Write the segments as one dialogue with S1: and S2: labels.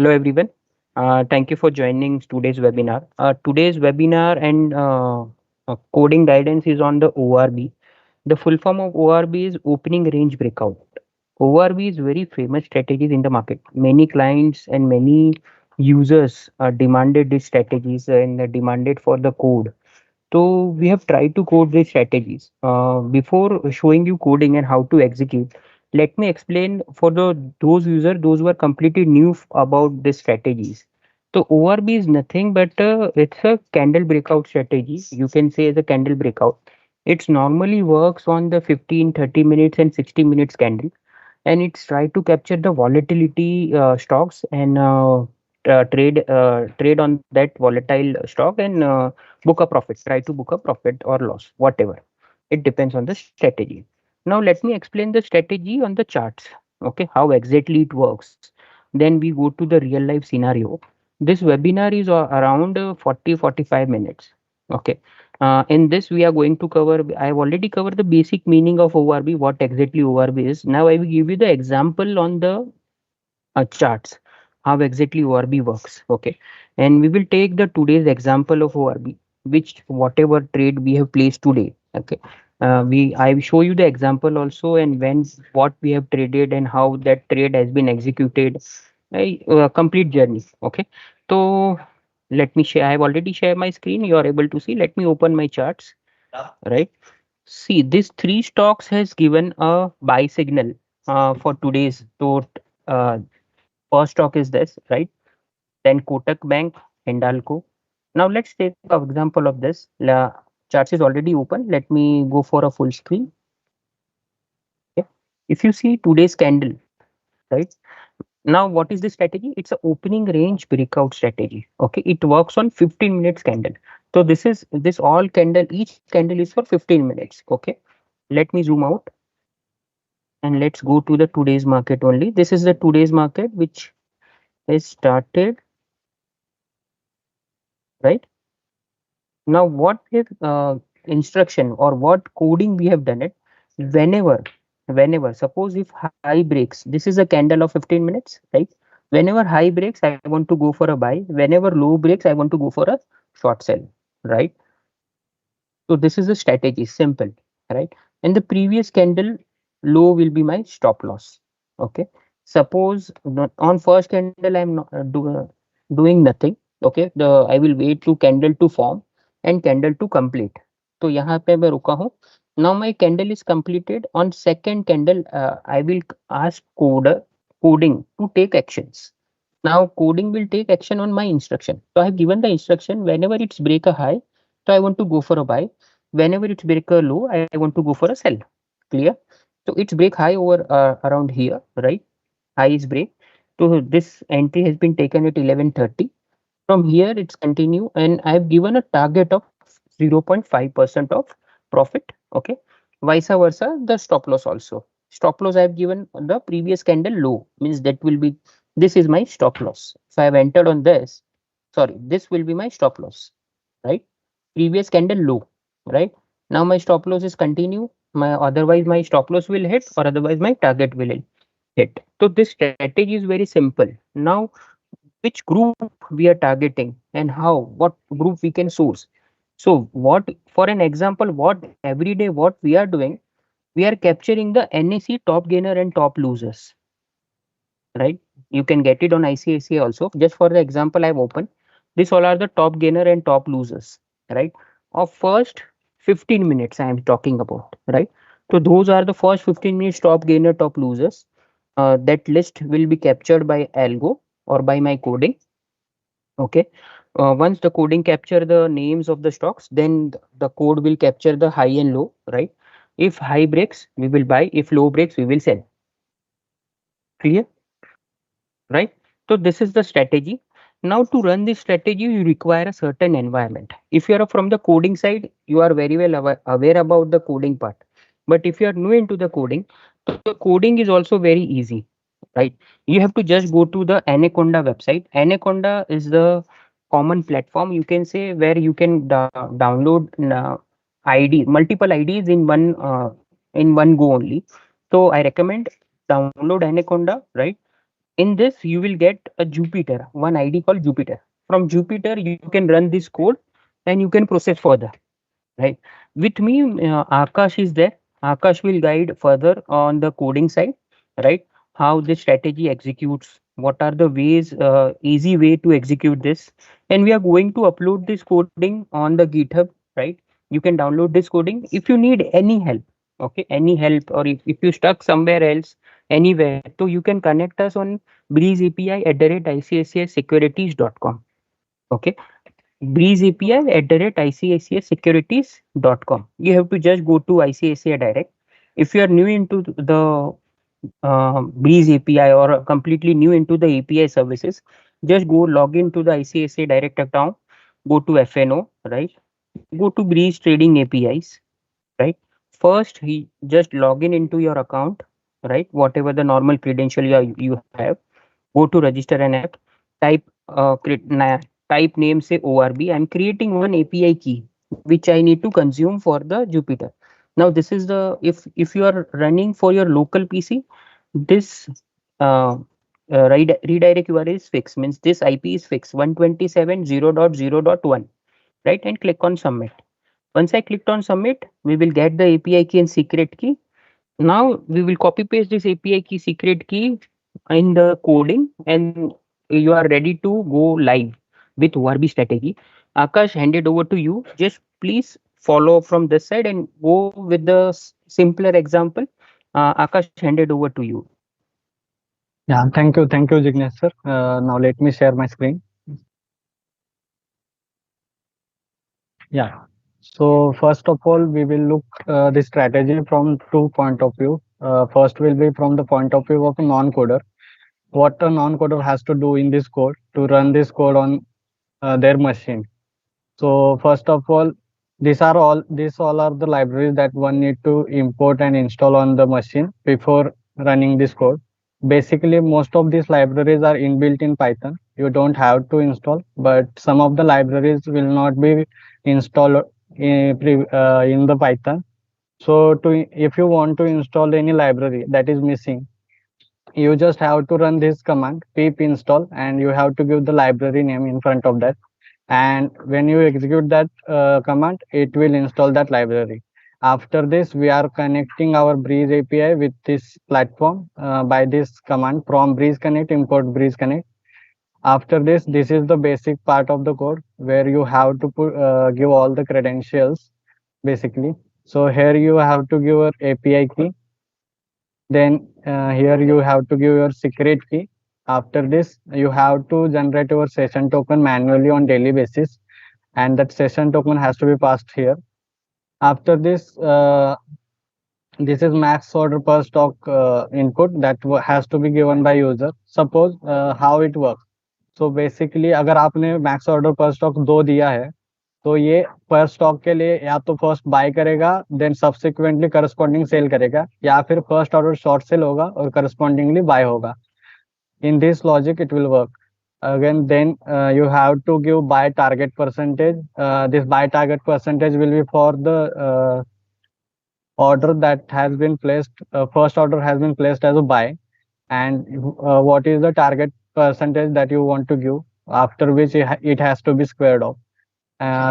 S1: Hello everyone. Thank you for joining today's webinar. Today's webinar and coding guidance is on the ORB. The full form of ORB is opening range breakout. ORB is very famous strategies in the market. Many clients and many users demanded these strategies and demanded for the code. So we have tried to code these strategies. Before showing you coding and how to execute, let me explain for those users those who are completely new about these strategies. So ORB is nothing but it's a candle breakout strategy. You can say as a candle breakout. It normally works on the 15, 30 minutes and 60 minutes candle, and it's try to capture the volatility stocks and trade on that volatile stock and book a profit, try to book a profit or loss, whatever. It depends on the strategy. Now let me explain the strategy on the charts. Okay, how exactly it works. Then we go to the real life scenario. This webinar is around 40-45 minutes. Okay, in this we are going to cover, I have already covered the basic meaning of ORB, what exactly ORB is. Now I will give you the example on the charts, how exactly ORB works. Okay, and we will take the today's example of ORB, which whatever trade we have placed today. Okay, I will show you the example also, and when what we have traded and how that trade has been executed. Complete journey. Okay, so let me share. I have already shared my screen. You are able to see. Let me open my charts. Right. See, this three stocks has given a buy signal for today's. So, first stock is this, right? Then Kotak Bank, Hindalco. Now let's take an example of this. Charts is already open. Let me go for a full screen. Okay. If you see today's candle, right? Now, what is the strategy? It's a opening range breakout strategy. Okay, it works on 15 minutes candle. So this all candle, each candle is for 15 minutes. Okay, let me zoom out and let's go to the today's market only. This is the today's market which is started, right? Now, what if instruction or what coding we have done it? Whenever, whenever, suppose if high breaks, this is a candle of 15 minutes, right? Whenever high breaks, I want to go for a buy. Whenever low breaks, I want to go for a short sell, right? So this is the strategy, simple, right? And the previous candle low will be my stop loss. Okay. Suppose on first candle I'm not doing nothing. Okay. The I will wait to candle to form and candle to complete. तो यहाँ पे मैं रुका हूँ. Now my candle is completed. On second candle, I will ask coding to take actions. Now coding will take action on my instruction. So I have given the instruction whenever it's break a high, so I want to go for a buy. Whenever it's break a low, I want to go for a sell. Clear? So it's break high over around here, right? High is break. So this entry has been taken at 11:30. From here, it's continue, and I've given a target of 0.5% of profit. Okay. Vice versa, the stop loss also. Stop loss I've given on the previous candle low, means that will be, this is my stop loss. If I have entered on this, sorry, this will be my stop loss, right? Previous candle low, right? Now my stop loss is continue. My otherwise my stop loss will hit, or otherwise my target will hit. So this strategy is very simple. Now, which group we are targeting and how, what group we can source. So what, for an example, what every day what we are doing, we are capturing the NAC top gainer and top losers, right? You can get it on ICICI also. Just for the example I've opened, this all are the top gainer and top losers, right? Of first 15 minutes I am talking about, right? So those are the first 15 minutes top gainer, top losers. That list will be captured by algo or by my coding. Okay. Once the coding capture the names of the stocks, then the code will capture the high and low, right? If high breaks, we will buy. If low breaks, we will sell. Clear? Right? So this is the strategy. Now to run this strategy, you require a certain environment. If you are from the coding side, you are very well aware about the coding part. But if you are new into the coding, so the coding is also very easy, right? You have to just go to the Anaconda website. Anaconda is the common platform, you can say, where you can download ID, multiple IDs in one go only. So I recommend download Anaconda, right? In this you will get a Jupyter, one ID called Jupyter. From Jupyter, you can run this code and you can process further, right? With me, Akash is there. Akash will guide further on the coding side, right? How this strategy executes, what are the ways, easy way to execute this, and we are going to upload this coding on the GitHub, right? You can download this coding if you need any help. Okay, any help, or if you stuck somewhere else, anywhere, so you can connect us on breezeapi@icicisecurities.com. Okay, Breeze API @icicsecurities.com. You have to just go to ICICI Direct. If you are new into the Breeze API or completely new into the API services, just go log into the ICICI Direct account, go to FNO, right? Go to Breeze Trading APIs, right? First, just log in into your account, right? Whatever the normal credential you have, go to register an app, type type name, say ORB. I'm creating one API key which I need to consume for the Jupyter. Now this is the, if you are running for your local PC, this redirect URL is fixed, means this IP is fixed 127.0.0.1, right? And click on submit. Once I clicked on submit, we will get the API key and secret key. Now we will copy paste this API key, secret key in the coding, and you are ready to go live with ORB strategy. Akash, hand it over to you. Just please follow from this side and go with the simpler example. Akash, hand it over to you.
S2: Yeah, thank you, Jignesh sir. Now let me share my screen. Yeah. So first of all, we will look the strategy from two point of view. First will be from the point of view of a non-coder. What a non-coder has to do in this code to run this code on their machine. So first of all, these all are the libraries that one need to import and install on the machine before running this code. Basically, most of these libraries are inbuilt in Python. You don't have to install, but some of the libraries will not be installed in the Python. So to if you want to install any library that is missing, you just have to run this command pip install, and you have to give the library name in front of that, and when you execute that command, it will install that library. After this, we are connecting our Breeze API with this platform by this command from Breeze Connect, import Breeze Connect. After this is the basic part of the code where you have to give all the credentials basically. So here you have to give your API key, then here you have to give your secret key. After this, you have to generate your session token manually on daily basis, and that session token has to be passed here. After this is max order per stock input that has to be given by user. Suppose how it works. So basically, अगर आपने max order per stock 2 दिया है, तो ये पर stock के लिए या तो फर्स्ट बाय करेगा, देन सब्सिक्वेंटली करस्पॉन्डिंग सेल करेगा, या फिर फर्स्ट ऑर्डर शॉर्ट सेल होगा और करस्पॉन्डिंगली बाय होगा. In this logic, it will work. Again, then you have to give buy target percentage. This buy target percentage will be for the order that has been placed. First order has been placed as a buy, and what is the target percentage that you want to give, after which it has to be squared off.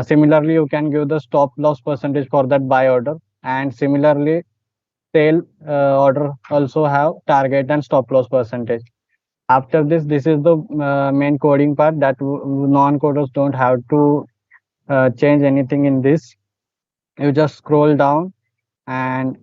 S2: Similarly, you can give the stop loss percentage for that buy order, and similarly, sale order also have target and stop loss percentage. After this is the main coding part that non-coders don't have to change anything in this. You just scroll down, and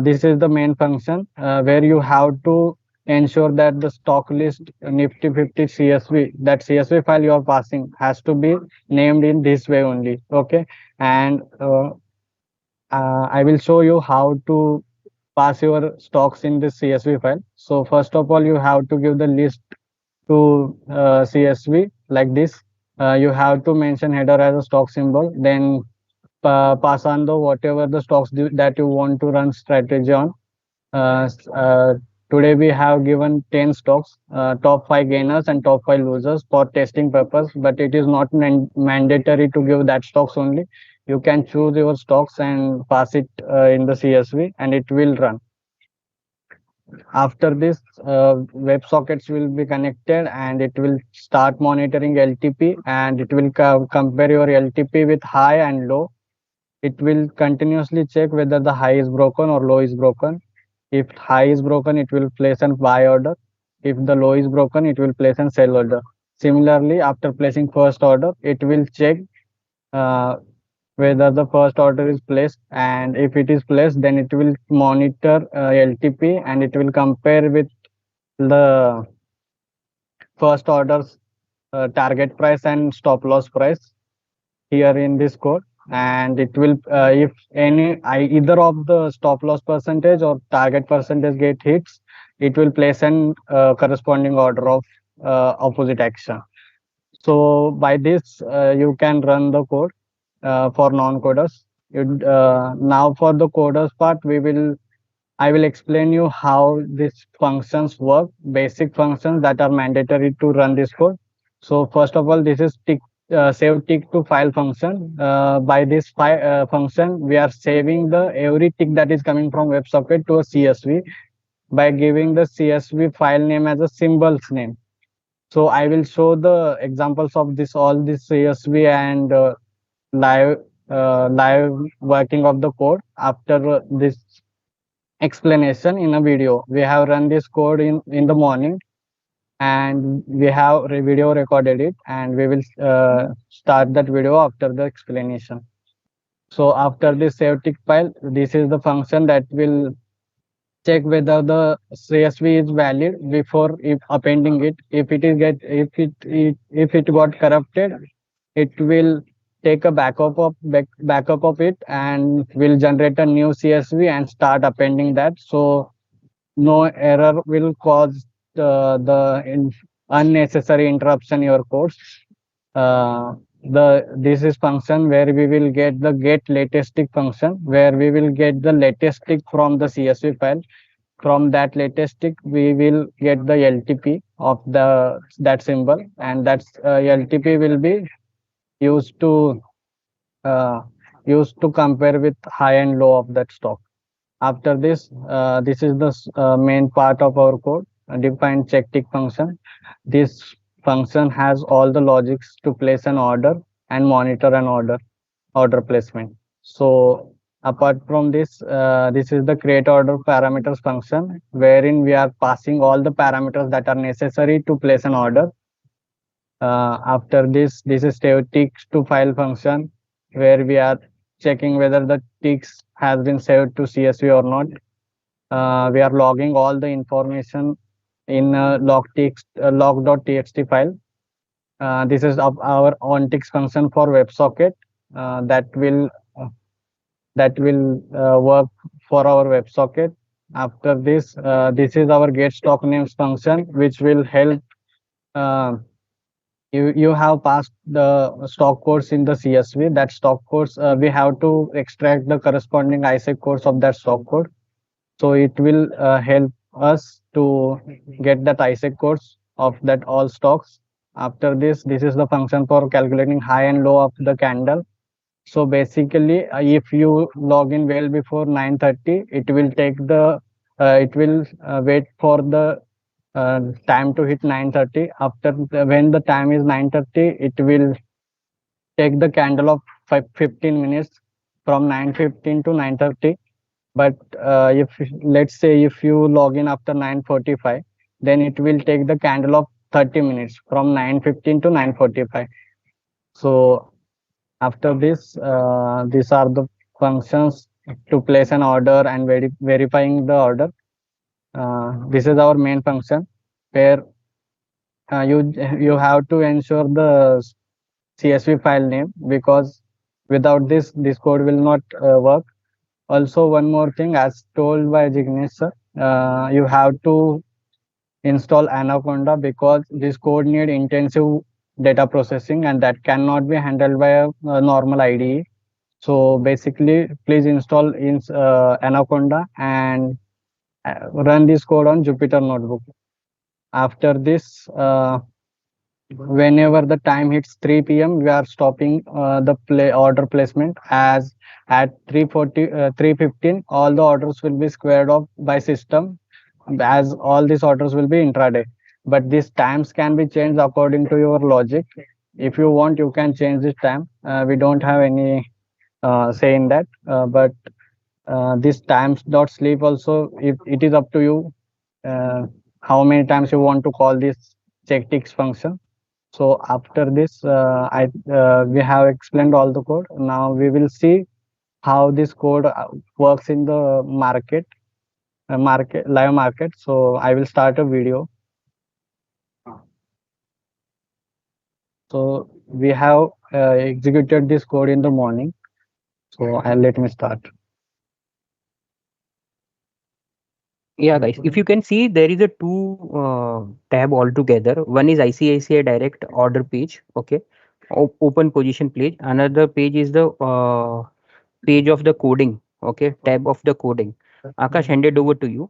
S2: this is the main function where you have to ensure that the stock list Nifty 50 CSV, that CSV file you are passing has to be named in this way only. Okay, and I will show you how to pass your stocks in this CSV file. So first of all, you have to give the list to CSV like this. You have to mention header as a stock symbol, then pass on the whatever the stocks that you want to run strategy on. Uh, Today we have given 10 stocks, top 5 gainers and top 5 losers for testing purpose, but it is not mandatory to give that stocks only. You can choose your stocks and pass it in the CSV, and it will run. After this, web sockets will be connected and it will start monitoring LTP, and it will compare your LTP with high and low. It will continuously check whether the high is broken or low is broken. If high is broken, it will place an buy order. If the low is broken, it will place an sell order. Similarly, after placing first order, it will check uh, whether the first order is placed, and if it is placed, then it will monitor LTP, and it will compare with the first order's target price and stop loss price here in this code. And it will if either of the stop loss percentage or target percentage get hits, it will place an corresponding order of opposite action. So by this, you can run the code for non-coders. Now for the coders part, I will explain you how these functions work, basic functions that are mandatory to run this code. So first of all, this is save tick to file function. By this function, we are saving the every tick that is coming from WebSocket to a CSV by giving the CSV file name as a symbols name. So I will show the examples of this all this CSV and live live working of the code after this explanation in a video. We have run this code in the morning, and we have video recorded it, and we will start that video after the explanation. So after this save tick file, this is the function that will check whether the CSV is valid before if appending it. If it is get if it got corrupted, it will take a backup of it and will generate a new CSV and start appending that. So no error will cause unnecessary interruption in your course. This is function where we will get the get latest tick function, where we will get the latest tick from the CSV file. From that latest tick, we will get the LTP of that symbol, and that LTP will be used to uh, compare with high and low of that stock. After this, this is the main part of our code, define check tick function. This function has all the logics to place an order and monitor an order placement. So apart from this, this is the create order parameters function, wherein we are passing all the parameters that are necessary to place an order. After this is save ticks to file function, where we are checking whether the ticks has been saved to CSV or not. We are logging all the information in log.txt file. This is our onTicks function for WebSocket that will work for our WebSocket. After this, this is our get stock names function, which will help you have passed the stock codes in the CSV. That stock codes, we have to extract the corresponding ICICI codes of that stock code. So it will help us to get that ICICI codes of that all stocks. After this is the function for calculating high and low of the candle. So basically, if you log in well before 9:30, it will wait for the time to hit 9:30. After when the time is 9:30, it will take the candle of 15 minutes from 9:15 to 9:30. But if let's say if you log in after 9:45, then it will take the candle of 30 minutes from 9:15 to 9:45. So after this, these are the functions to place an order and verifying the order. This is our main function, where you have to ensure the CSV file name, because without this code will not work. Also, one more thing, as told by Jignesh sir, you have to install Anaconda, because this code need intensive data processing, and that cannot be handled by a normal IDE. So basically, please install Anaconda and run this code on Jupyter Notebook. After this, whenever the time hits 3 p.m., we are stopping the order placement, as at 3:15 all the orders will be squared off by system, as all these orders will be intraday. But these times can be changed according to your logic. If you want, you can change this time. We don't have any say in that. But this times dot sleep also, if it is up to you, uh, how many times you want to call this check ticks function. So after this, we have explained all the code. Now we will see how this code works in the market live market. So I will start a video. So we have executed this code in the morning. So I'll let me start.
S1: Yeah, guys, if you can see, there is a two tab altogether. One is ICICI Direct order page. Okay, open position page. Another page is the page of the coding. Okay, tab of the coding. Akash, handed over to you.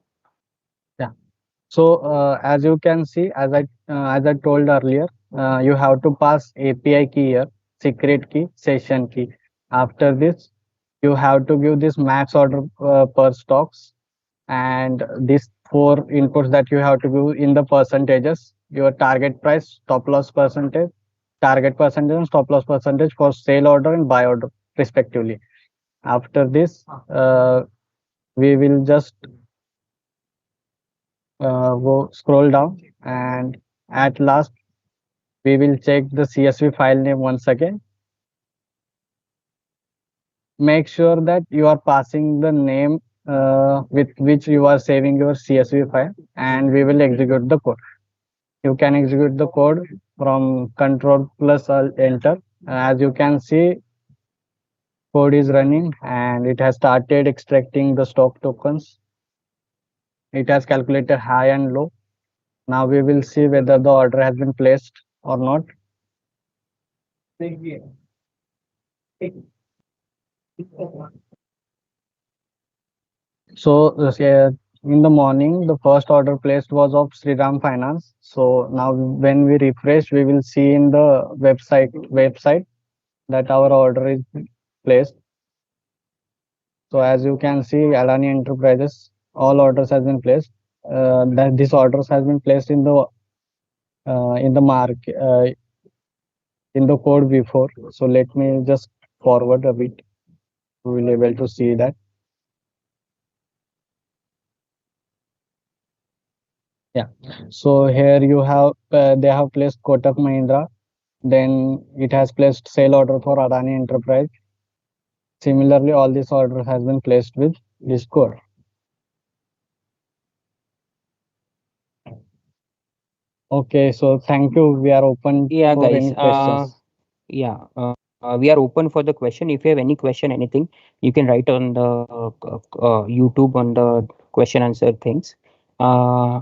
S2: Yeah. So as you can see, as I told earlier, you have to pass API key here, secret key, session key. After this, you have to give this max order per stocks, and these four inputs that you have to give in the percentages: your target price, stop loss percentage, target percentage, and stop loss percentage for sale order and buy order respectively. After this, we will just go scroll down, and at last we will check the CSV file name once again. Make sure that you are passing the name with which you are saving your CSV file, and we will execute the code. You can execute the code from control plus enter. As you can see, code is running and it has started extracting the stock tokens. It has calculated high and low. Now we will see whether the order has been placed or not. So in the morning, the first order placed was of Sriram Finance. So now when we refresh, we will see in the website that our order is placed. So as you can see, Adani Enterprises, all orders has been placed. That these orders has been placed in the market in the code before. So let me just forward a bit. We will able to see that. Yeah. So here you have they have placed Kotak Mahindra. Then it has placed sale order for Adani Enterprise. Similarly, all these orders has been placed with this code. Okay, so thank you. We are open
S1: Yeah,
S2: for
S1: guys.
S2: any questions.
S1: Yeah, we are open for the question. If you have any question, anything, you can write on the YouTube on the question answer things. Uh,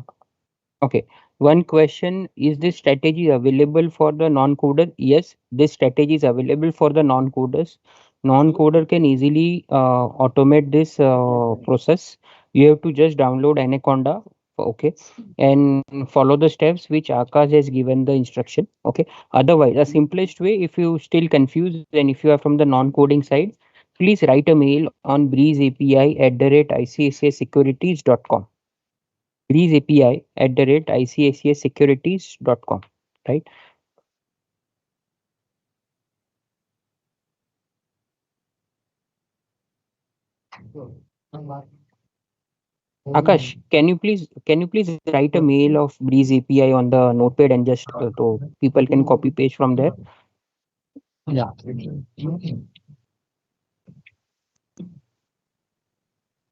S1: okay. One question: is this strategy available for the non-coder? Yes, this strategy is available for the non-coders. Non-coder can easily automate this process. You have to just download Anaconda, okay, and follow the steps which Akash has given the instruction. Okay. Otherwise, the simplest way, if you still confused and if you are from the non-coding side, please write a mail on breezeapi@icicisecurities.com. breezeapi@icicisecurities.com. Right? Akash, can you please write a mail of Breeze API on the notepad and just so people can copy paste from there?
S2: Yeah.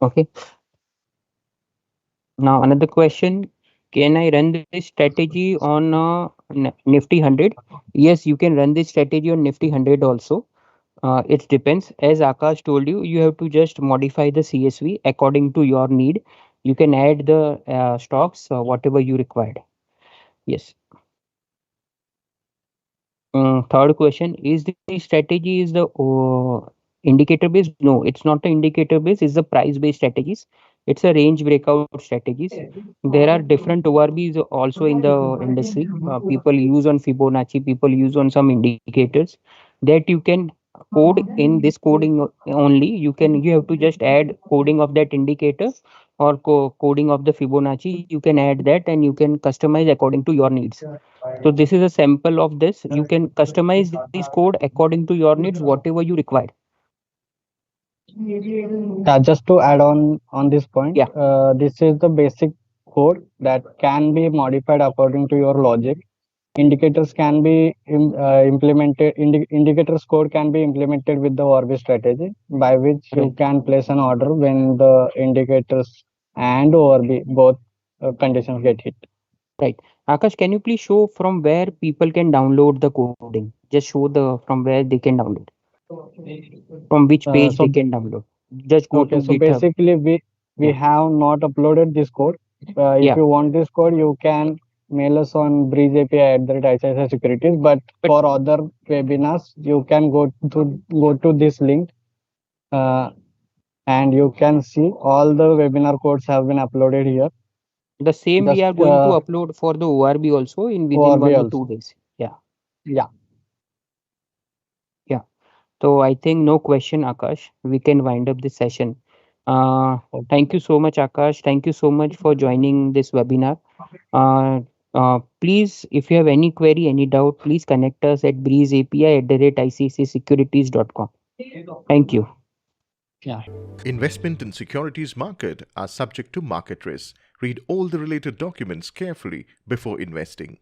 S1: Okay. Now another question: can I run this strategy on Nifty 100? Yes, you can run this strategy on Nifty 100 also. It depends. As Akash told you, you have to just modify the CSV according to your need. You can add the stocks, whatever you required. Yes. Third question: is the strategy is the indicator based? No, it's not the indicator based. It's the price based strategies. It's a range breakout strategies. There are different ORBs also in the industry. People use on Fibonacci. People use on some indicators that you can code in this coding only. You have to just add coding of that indicator or coding of the Fibonacci, you can add that and you can customize according to your needs. So this is a sample of this. You can customize this code according to your needs, whatever you require.
S2: Just to add on this point,
S1: Yeah,
S2: this is the basic code that can be modified according to your logic. Indicators can be implemented. Indicators code can be implemented with the ORB strategy, by which you
S1: right,
S2: can place an order when the indicators and ORB both conditions get hit.
S1: right. Akash, can you please show from where people can download the coding? Just show the from where they can download, from which page they
S2: So
S1: can download. Just go
S2: okay,
S1: to
S2: so
S1: GitHub.
S2: basically we
S1: Yeah,
S2: have not uploaded this code. If
S1: yeah.
S2: you want this code, you can mail us on Breeze API at the ICICI Securities. But
S1: But
S2: for other webinars, you can go to this link, uh, and you can see all the webinar codes have been uploaded here.
S1: the same we
S2: Just
S1: are going to upload for the ORB also in within
S2: ORB
S1: one or
S2: also.
S1: 2 days. Yeah,
S2: Yeah.
S1: yeah. So I think no question, Akash. We can wind up this session. Uh, Thank you so much, Akash. Thank you so much for joining this webinar. Uh, Please, if you have any query, any doubt, please connect us at breezeapi@iccsecurities.com. Thank you.
S2: Yeah.
S3: Investment in securities market are subject to market risks. Read all the related documents carefully before investing.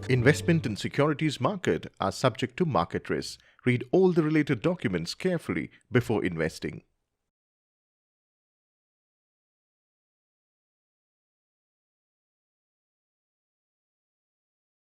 S3: Investment in securities market are subject to market risks. Read all the related documents carefully before investing.